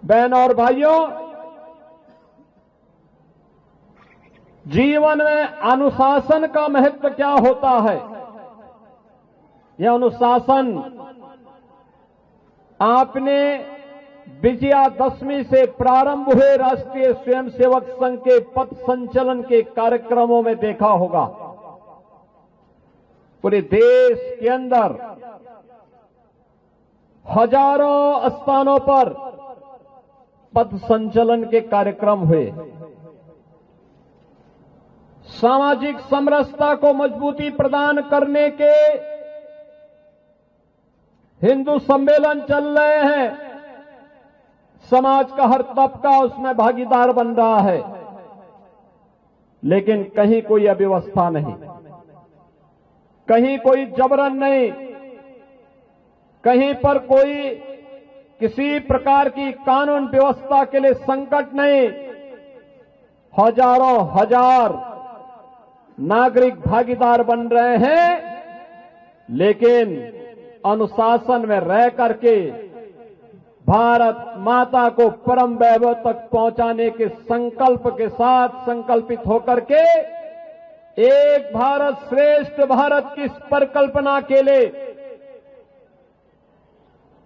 बहन और भाइयों, जीवन में अनुशासन का महत्व क्या होता है? यह अनुशासन आपने विजयादशमी से प्रारंभ हुए राष्ट्रीय स्वयंसेवक संघ के पथ संचलन के कार्यक्रमों में देखा होगा। पूरे देश के अंदर हजारों स्थानों पर पथ संचलन के कार्यक्रम हुए। सामाजिक समरसता को मजबूती प्रदान करने के हिंदू सम्मेलन चल रहे हैं। समाज का हर तबका उसमें भागीदार बन रहा है, लेकिन कहीं कोई अव्यवस्था नहीं, कहीं कोई जबरन नहीं, कहीं पर कोई किसी प्रकार की कानून व्यवस्था के लिए संकट नहीं। हजारों हजार नागरिक भागीदार बन रहे हैं, लेकिन अनुशासन में रह करके भारत माता को परम वैभव तक पहुंचाने के संकल्प के साथ संकल्पित होकर के एक भारत श्रेष्ठ भारत की परिकल्पना के लिए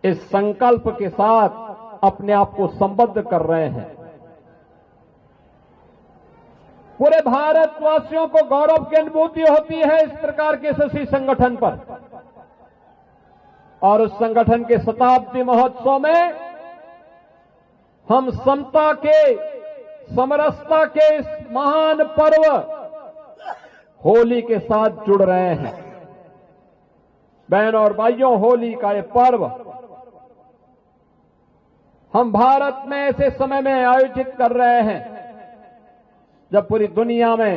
इस संकल्प के साथ अपने आप को संबद्ध कर रहे हैं। पूरे भारतवासियों को गौरव की अनुभूति होती है इस प्रकार के यशस्वी संगठन पर, और उस संगठन के शताब्दी महोत्सव में हम समता के, समरसता के इस महान पर्व होली के साथ जुड़ रहे हैं। बहन और भाइयों, होली का ये पर्व हम भारत में ऐसे समय में आयोजित कर रहे हैं जब पूरी दुनिया में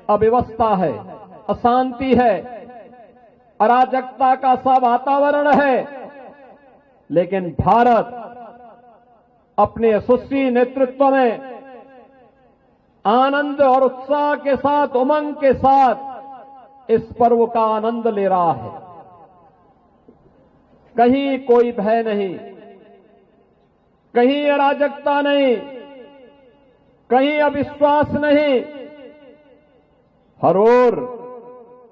अव्यवस्था है, अशांति है, अराजकता का सा वातावरण है, लेकिन भारत अपने यशस्वी नेतृत्व में आनंद और उत्साह के साथ, उमंग के साथ इस पर्व का आनंद ले रहा है। कहीं कोई भय नहीं, कहीं अराजकता नहीं, कहीं अविश्वास नहीं, हर ओर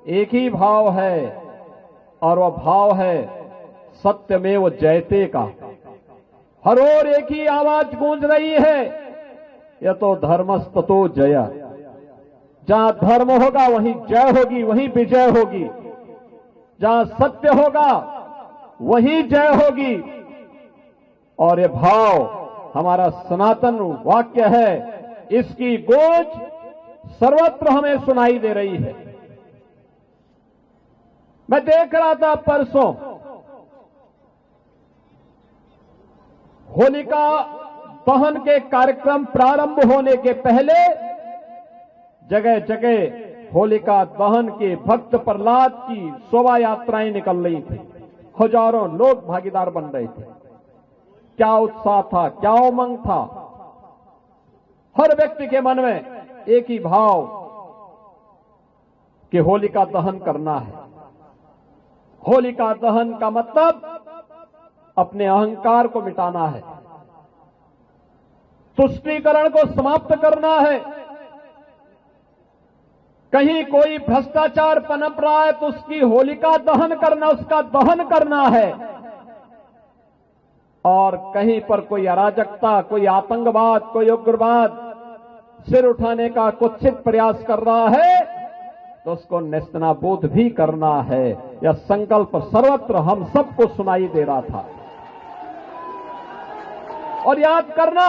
एक ही भाव है, और वह भाव है सत्यमेव जयते का। हर ओर एक ही आवाज गूंज रही है, यह तो धर्मस्ततो जय। जहां धर्म होगा वहीं जय होगी, वहीं विजय होगी। जहां सत्य होगा वहीं जय होगी। और यह भाव हमारा सनातन वाक्य है, इसकी गूंज सर्वत्र हमें सुनाई दे रही है। मैं देख रहा था परसों होलिका दहन के कार्यक्रम प्रारंभ होने के पहले जगह जगह होलिका दहन के भक्त प्रहलाद की शोभा यात्राएं निकल रही थी। हजारों लोग भागीदार बन रहे थे। क्या उत्साह था, क्या उमंग था। हर व्यक्ति के मन में एक ही भाव कि होलिका दहन करना है। होलिका दहन का मतलब अपने अहंकार को मिटाना है, तुष्टीकरण को समाप्त करना है। कहीं कोई भ्रष्टाचार पनप रहा है तो उसकी होलिका दहन करना, उसका दहन करना है। और कहीं पर कोई अराजकता, कोई आतंकवाद, कोई उग्रवाद सिर उठाने का कुत्सित प्रयास कर रहा है तो उसको नेस्तनाबूद भी करना है। यह संकल्प सर्वत्र हम सबको सुनाई दे रहा था। और याद करना,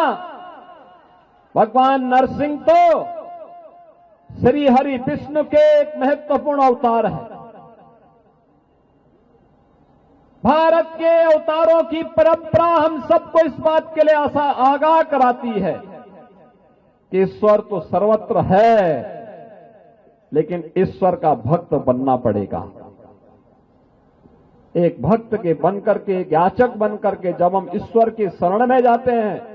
भगवान नरसिंह तो श्री हरि विष्णु के एक महत्वपूर्ण अवतार है। भारत के अवतारों की परंपरा हम सबको इस बात के लिए आगाह कराती है कि ईश्वर तो सर्वत्र है, लेकिन ईश्वर का भक्त बनना पड़ेगा। एक भक्त के बनकर के, एक याचक बनकर के जब हम ईश्वर की शरण में जाते हैं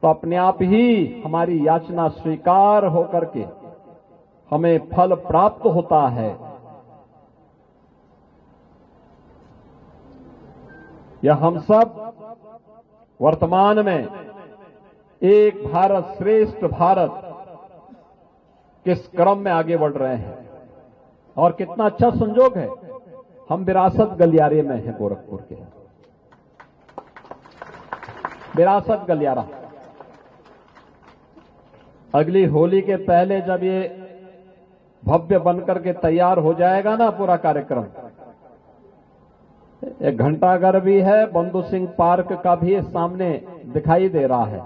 तो अपने आप ही हमारी याचना स्वीकार होकर के हमें फल प्राप्त होता है। यह हम सब वर्तमान में एक भारत श्रेष्ठ भारत किस क्रम में आगे बढ़ रहे हैं। और कितना अच्छा संजोग है, हम विरासत गलियारे में हैं, गोरखपुर के विरासत गलियारा। अगली होली के पहले जब ये भव्य बनकर के तैयार हो जाएगा ना पूरा कार्यक्रम, एक घंटाघर भी है, बंधु सिंह पार्क का भी सामने दिखाई दे रहा है।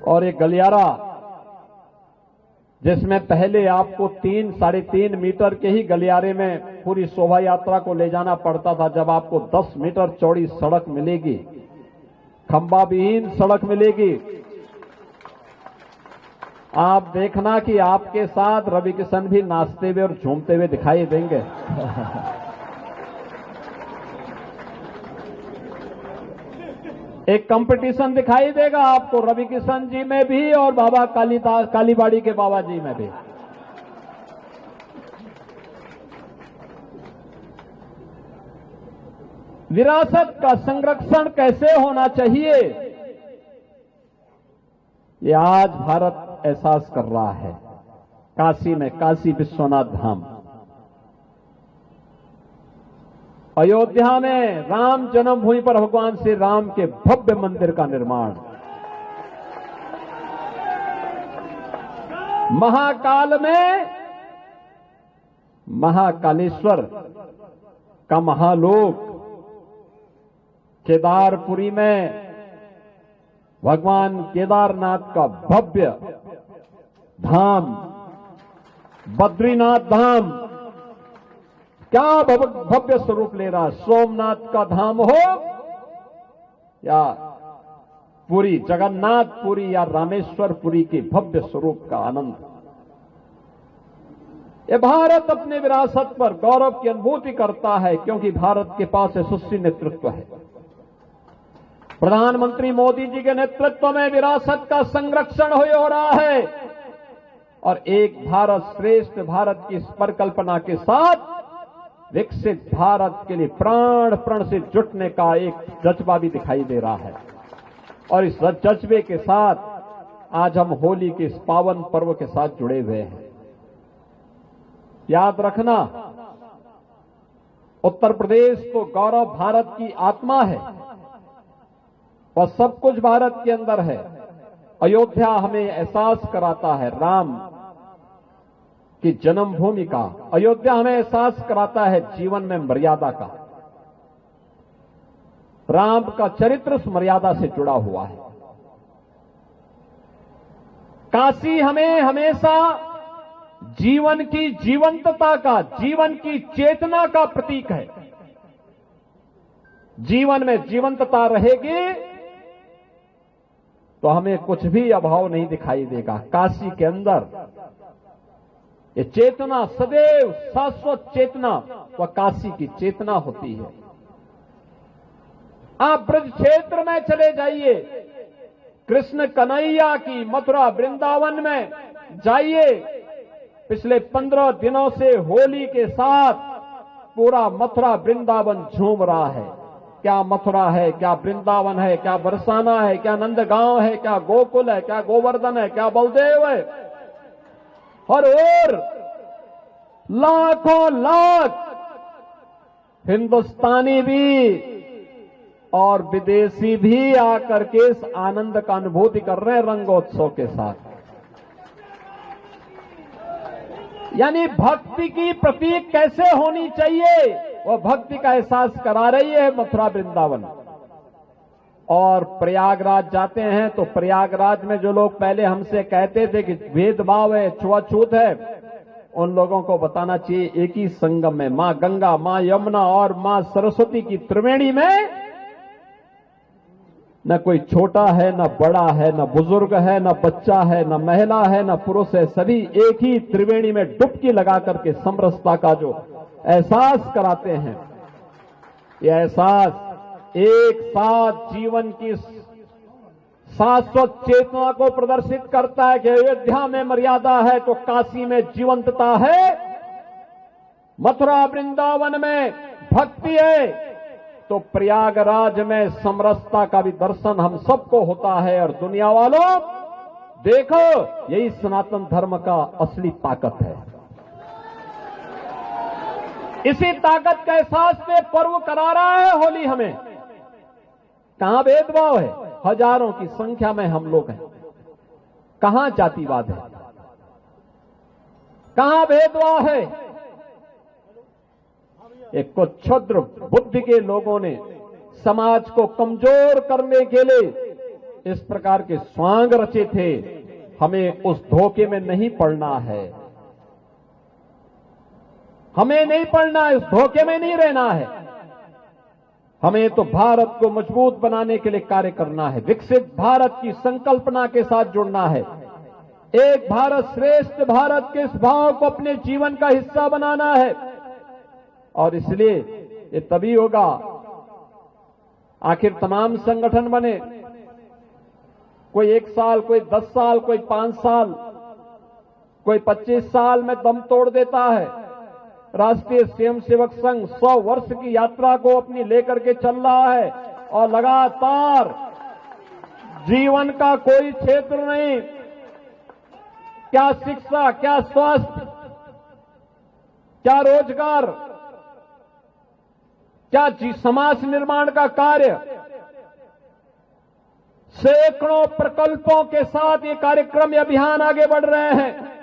और एक गलियारा जिसमें पहले आपको 3-3.5 मीटर के ही गलियारे में पूरी शोभा यात्रा को ले जाना पड़ता था, जब आपको 10 मीटर चौड़ी सड़क मिलेगी, खंबा विहीन सड़क मिलेगी। आप देखना कि आपके साथ रवि किशन भी नाचते हुए और झूमते हुए दिखाई देंगे। एक कंपटीशन दिखाई देगा आपको रवि किशन जी में भी और बाबा कालीबाड़ी के बाबा जी में भी। विरासत का संरक्षण कैसे होना चाहिए, ये आज भारत एहसास कर रहा है। काशी में काशी विश्वनाथ धाम, अयोध्या में राम जन्मभूमि पर भगवान श्री राम के भव्य मंदिर का निर्माण, महाकाल में महाकालेश्वर का महालोक, केदारपुरी में भगवान केदारनाथ का भव्य धाम, बद्रीनाथ धाम क्या भव्य स्वरूप ले रहा, सोमनाथ का धाम हो या पुरी जगन्नाथपुरी या रामेश्वरपुरी की भव्य स्वरूप का आनंद। ये भारत अपने विरासत पर गौरव की अनुभूति करता है, क्योंकि भारत के पास यशस्वी नेतृत्व है। प्रधानमंत्री मोदी जी के नेतृत्व में विरासत का संरक्षण हो रहा है और एक भारत श्रेष्ठ भारत की इस परिकल्पना के साथ विकसित भारत के लिए प्राण प्रण से जुटने का एक जज्बा भी दिखाई दे रहा है। और इस जज्बे के साथ आज हम होली के इस पावन पर्व के साथ जुड़े हुए हैं। याद रखना, उत्तर प्रदेश तो गौरव भारत की आत्मा है और सब कुछ भारत के अंदर है। अयोध्या हमें एहसास कराता है राम की जन्मभूमि का, अयोध्या हमें एहसास कराता है जीवन में मर्यादा का। राम का चरित्र उस मर्यादा से जुड़ा हुआ है। काशी हमें हमेशा जीवन की जीवंतता का, जीवन की चेतना का प्रतीक है। जीवन में जीवंतता रहेगी तो हमें कुछ भी अभाव नहीं दिखाई देगा। काशी के अंदर ये चेतना सदैव शाश्वत चेतना वह काशी की चेतना होती है। आप ब्रज क्षेत्र में चले जाइए, कृष्ण कन्हैया की मथुरा वृंदावन में जाइए। पिछले 15 दिनों से होली के साथ पूरा मथुरा वृंदावन झूम रहा है। क्या मथुरा है, क्या वृंदावन है, क्या बरसाना है, क्या नंदगांव है, क्या गोकुल है, क्या गोवर्धन है, क्या बलदेव है। और लाखों लाख हिंदुस्तानी भी और विदेशी भी आकर के इस आनंद का अनुभूति कर रहे हैं रंगोत्सव के साथ। यानी भक्ति की प्रतीक कैसे होनी चाहिए, वह भक्ति का एहसास करा रही है मथुरा वृंदावन। और प्रयागराज जाते हैं तो प्रयागराज में जो लोग पहले हमसे कहते थे कि भेदभाव है, छुआछूत है, उन लोगों को बताना चाहिए एक ही संगम में मां गंगा, मां यमुना और मां सरस्वती की त्रिवेणी में न कोई छोटा है, न बड़ा है, न बुजुर्ग है, न बच्चा है, न महिला है, न पुरुष है। सभी एक ही त्रिवेणी में डुबकी लगा करके समरसता का जो एहसास कराते हैं, यह एहसास एक साथ जीवन की शाश्वत चेतना को प्रदर्शित करता है कि अयोध्या में मर्यादा है तो काशी में जीवंतता है, मथुरा वृंदावन में भक्ति है तो प्रयागराज में समरसता का भी दर्शन हम सबको होता है। और दुनिया वालों देखो, यही सनातन धर्म का असली ताकत है। इसी ताकत का एहसास से पर्व करा रहा है होली हमें। कहां भेदभाव है? हजारों की संख्या में हम लोग हैं। कहां जातिवाद है? कहां भेदभाव है? एक कुछ क्षुद्र बुद्धि के लोगों ने समाज को कमजोर करने के लिए इस प्रकार के स्वांग रचे थे। हमें उस धोखे में नहीं पड़ना है। हमें नहीं पड़ना है, उस धोखे में नहीं रहना है। हमें तो भारत को मजबूत बनाने के लिए कार्य करना है। विकसित भारत की संकल्पना के साथ जुड़ना है। एक भारत श्रेष्ठ भारत के इस भाव को अपने जीवन का हिस्सा बनाना है। और इसलिए ये तभी होगा, आखिर तमाम संगठन बने, कोई 1 साल, कोई 10 साल, कोई 5 साल, कोई 25 साल में दम तोड़ देता है। राष्ट्रीय स्वयंसेवक संघ 100 वर्ष की यात्रा को अपनी लेकर के चल रहा है और लगातार जीवन का कोई क्षेत्र नहीं, क्या शिक्षा, क्या स्वास्थ्य, क्या रोजगार, क्या समाज निर्माण का कार्य, सैकड़ों प्रकल्पों के साथ ये कार्यक्रम, ये अभियान आगे बढ़ रहे हैं।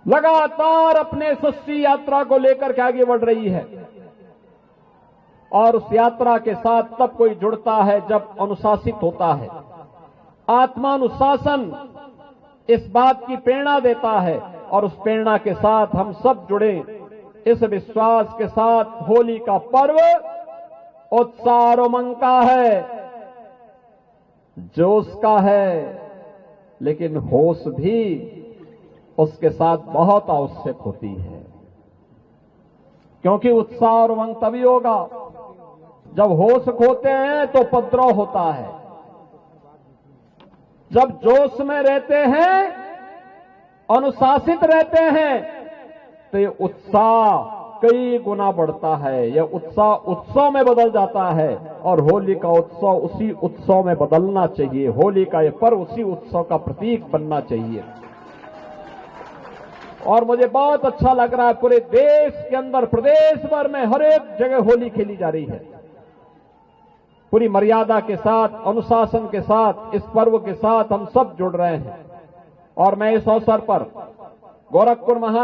लगातार अपने यशस्वी यात्रा को लेकर के आगे बढ़ रही है। और उस यात्रा के साथ तब कोई जुड़ता है जब अनुशासित होता है। आत्मानुशासन इस बात की प्रेरणा देता है और उस प्रेरणा के साथ हम सब जुड़े, इस विश्वास के साथ होली का पर्व उत्साह और उमंग का है, जोश का है, लेकिन होश भी उसके साथ बहुत आवश्यक होती है। क्योंकि उत्साह और उमंग तभी होगा जब होश खोते हैं तो उपद्रव होता है। जब जोश में रहते हैं, अनुशासित रहते हैं, तो ये उत्साह कई गुना बढ़ता है। यह उत्साह उत्सव में बदल जाता है और होली का उत्सव उसी उत्सव में बदलना चाहिए। होली का यह पर्व उसी उत्सव का प्रतीक बनना चाहिए। और मुझे बहुत अच्छा लग रहा है, पूरे देश के अंदर, प्रदेश भर में हर एक जगह होली खेली जा रही है। पूरी मर्यादा के साथ, अनुशासन के साथ, इस पर्व के साथ हम सब जुड़ रहे हैं। और मैं इस अवसर पर गोरखपुर